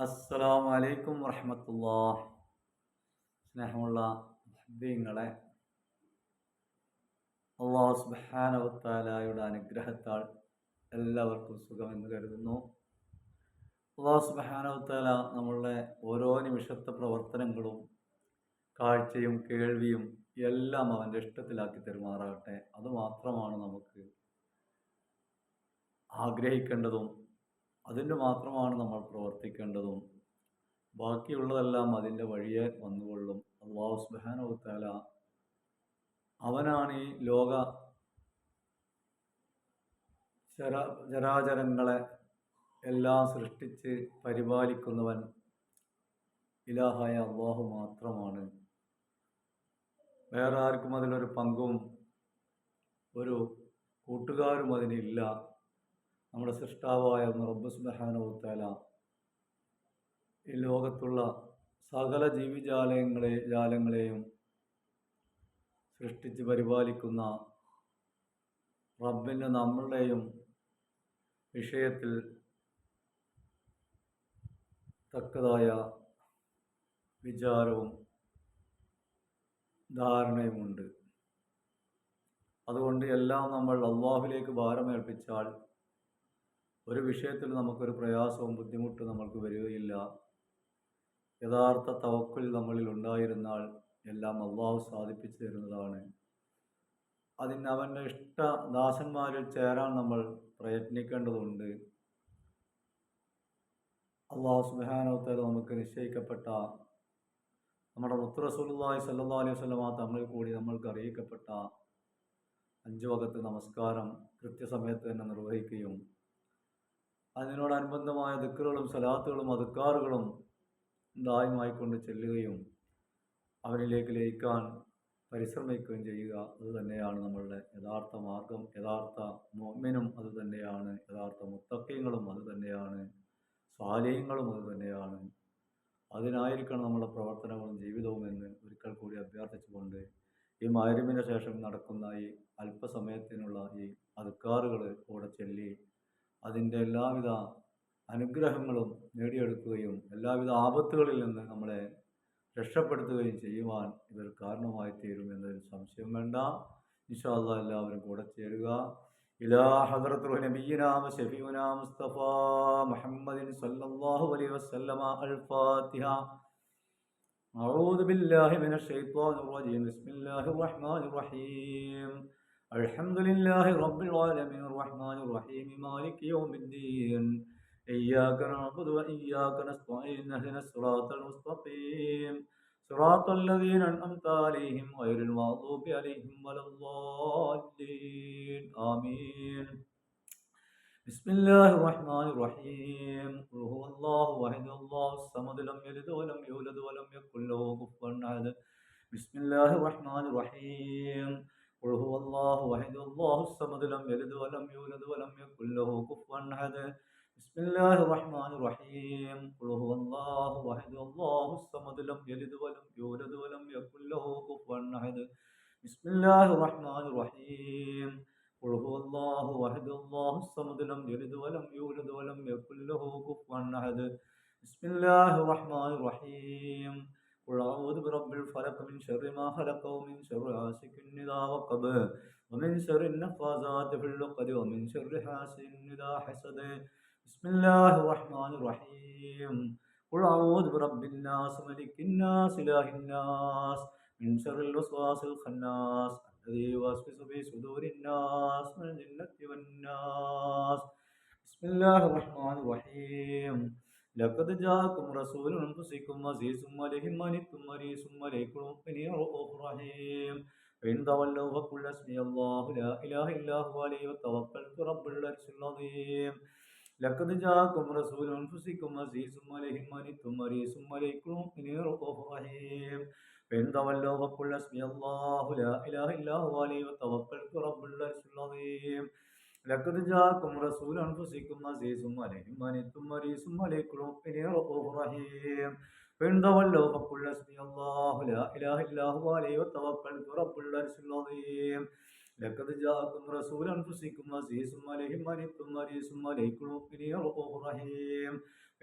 അസ്സലാമു അലൈക്കും വറഹ്മത്തുള്ളാഹ്. സ്നേഹമുള്ള മുഹബ്ബീങ്ങളെ, അല്ലാഹു സുബ്ഹാനഹു വ തആലയുടെ അനുഗ്രഹത്താൽ എല്ലാവർക്കും സുഖമെന്ന് കരുതുന്നു. അല്ലാഹു സുബ്ഹാനഹു വ തആല നമ്മളുടെ ഓരോ നിമിഷത്തെ പ്രവർത്തനങ്ങളും കാഴ്ചയും കേൾവിയും എല്ലാം അവൻ്റെ ഇഷ്ടത്തിലാക്കി തരുമാറാകട്ടെ. അതുമാത്രമാണ് നമുക്ക് ആഗ്രഹിക്കേണ്ടതും അതിന് മാത്രമാണ് നമ്മൾ പ്രവർത്തിക്കേണ്ടതും. ബാക്കിയുള്ളതെല്ലാം അതിൻ്റെ വഴിയെ വന്നുകൊള്ളും. അല്ലാഹു സുബ്ഹാനഹു വ തആല അവനാണ് ഈ ലോക ജരാചരങ്ങളെ എല്ലാം സൃഷ്ടിച്ച് പരിപാലിക്കുന്നവൻ. ഇലാഹായ അല്ലാഹു മാത്രമാണ്. വേറെ ആർക്കും അതിലൊരു പങ്കും ഒരു കൂട്ടുകാരും അതിനില്ല. നമ്മുടെ സൃഷ്ടാവായ റബ്ബ് സുബ്ഹാനഹു വ തആല ഈ ലോകത്തുള്ള സകല ജാലങ്ങളെയും സൃഷ്ടിച്ച് പരിപാലിക്കുന്ന റബ്ബിന് നമ്മളുടെയും വിഷയത്തിൽ തക്കതായ വിചാരവും ധാരണയുമുണ്ട്. അതുകൊണ്ട് എല്ലാം നമ്മൾ അള്ളാഹുവിലേക്ക് ഭാരമേൽപ്പിച്ചാൽ ഒരു വിഷയത്തിൽ നമുക്കൊരു പ്രയാസവും ബുദ്ധിമുട്ടും നമ്മൾക്ക് വരികയില്ല. യഥാർത്ഥ തവക്കുൽ നമ്മളിൽ ഉണ്ടായിരുന്നാൽ എല്ലാം അള്ളാഹു സാധിപ്പിച്ചു തരുന്നതാണ്. അതിന് അവൻ്റെ ഇഷ്ടദാസന്മാരിൽ ചേരാൻ നമ്മൾ പ്രയത്നിക്കേണ്ടതുണ്ട്. അള്ളാഹു സുബ്ഹാനഹു വ തആല നമുക്ക് നിശ്ചയിക്കപ്പെട്ട നമ്മുടെ മുത്ത് റസൂലുള്ളാഹി സ്വല്ലല്ലാഹു അലൈഹി വസല്ലമ തമ്മിൽ കൂടി നമ്മൾക്ക് അറിയിക്കപ്പെട്ട 5 വഖത്ത് നമസ്കാരം കൃത്യസമയത്ത് തന്നെ നിർവഹിക്കുകയും അതിനോടനുബന്ധമായ ദിക്റുകളും സലാത്തുകളും അദ്കാറുകളും ദായിമായിക്കൊണ്ട് ചെല്ലുകയും അവനിലേക്ക് ലയിക്കാൻ പരിശ്രമിക്കുകയും ചെയ്യുക. അതുതന്നെയാണ് നമ്മളുടെ യഥാർത്ഥ മാർഗം. യഥാർത്ഥ മുഅ്മിനും അതുതന്നെയാണ്. യഥാർത്ഥ മുത്തഖീങ്ങളും അതുതന്നെയാണ്. സ്വാലിഹീങ്ങളും അതുതന്നെയാണ്. അതിനായിരിക്കണം നമ്മുടെ പ്രവർത്തനങ്ങളും ജീവിതവും എന്ന് ഒരിക്കൽ കൂടി അഭ്യർത്ഥിച്ചുകൊണ്ട് ഈ മഗ്‌രിബിന് ശേഷം നടക്കുന്ന ഈ അല്പസമയത്തിനുള്ള ഈ അദ്കാറുകൾ കൂടെ ചൊല്ലി അതിൻ്റെ എല്ലാവിധ അനുഗ്രഹങ്ങളും നേടിയെടുക്കുകയും എല്ലാവിധ ആപത്തുകളിൽ നിന്ന് നമ്മളെ രക്ഷപ്പെടുത്തുകയും ചെയ്യുവാൻ ഇതൊരു കാരണമായി തീരും എന്നതിൽ സംശയം വേണ്ട. ഇൻഷാ അല്ലാഹ് എല്ലാവരും കൂടെ ചേരുക. ഇലാ ഹദ്റത്തു നബിയിനാ വശഫീഉനാ മുസ്തഫ മുഹമ്മദിൻ സല്ലല്ലാഹു അലൈഹി വസല്ലമ. അൽ ഫാത്തിഹ. അഊദു ബില്ലാഹി മിനശ് ശൈത്വാനിർ റജീം. ബിസ്മില്ലാഹിർ റഹ്മാനിർ റഹീം. അൽഹംദുലില്ലാഹി റബ്ബിൽ ആലമീൻ റഹ്മാനിർ റഹീം മാലികി യൗമിദ്ദീൻ. إياك نعبد وإياك نستعين اهدنا الصراط المستقيم صراط الذين أنعمت عليهم غير المغضوب عليهم ولا الضالين آمين. بسم الله الرحمن الرحيم. قل هو الله أحد الله الصمد لم يلد ولم يولد ولم يكن له كفوا أحد. بسم الله الرحمن الرحيم. قل هو الله أحد الله الصمد لم يلد ولم يولد ولم يكن له كفوا أحد. بسم الله الرحمن الرحيم. قل هو الله أحد الله الصمد لم يلد ولم يولد ولم يكن له كفوا أحد. بسم الله الرحمن الرحيم. قل هو الله أحد الله الصمد لم يلد ولم يولد ولم يكن له كفوا أحد. بسم الله الرحمن الرحيم. قل أعوذ برب الفلق من شر ما خلق ومن شر غاسق إذا وقب ومن شر النفاثات في العقد ومن شر حاسد إذا حسد. بسم الله الرحمن الرحيم. قل أعوذ برب الناس ملك الناس إله الناس من شر الوسواس الخناس الذي يوسوس في صدور الناس من الجنة والناس. بسم الله الرحمن الرحيم. لقد جاءكم رسول من أنفسكم عزيز عليه ما عنتم حريص عليكم بالمؤمنين رؤوف رحيم. فإن تولوا فقل حسبي الله لا إله إلا هو عليه توكلت رب العرش العظيم. لقد جاءكم رسول من أنفسكم عزيز عليه ما عنتم حريص عليكم بالمؤمنين رؤوف رحيم. فإن تولوا فقل حسبي الله لا إله إلا هو عليه توكلت رب العرش العظيم. لقد جاءكم رسول من أنفسكم عزيز عليه ما عنتم حريص عليكم بالمؤمنين رؤوف رحيم. فإن تولوا فقل حسبي الله لا إله إلا هو عليه توكلت رب العرش العظيم. لقد جاءكم رسول أنفسكم عزيز عليه ما عنتم حريص عليكم بالمؤمنين رؤوف رحيم.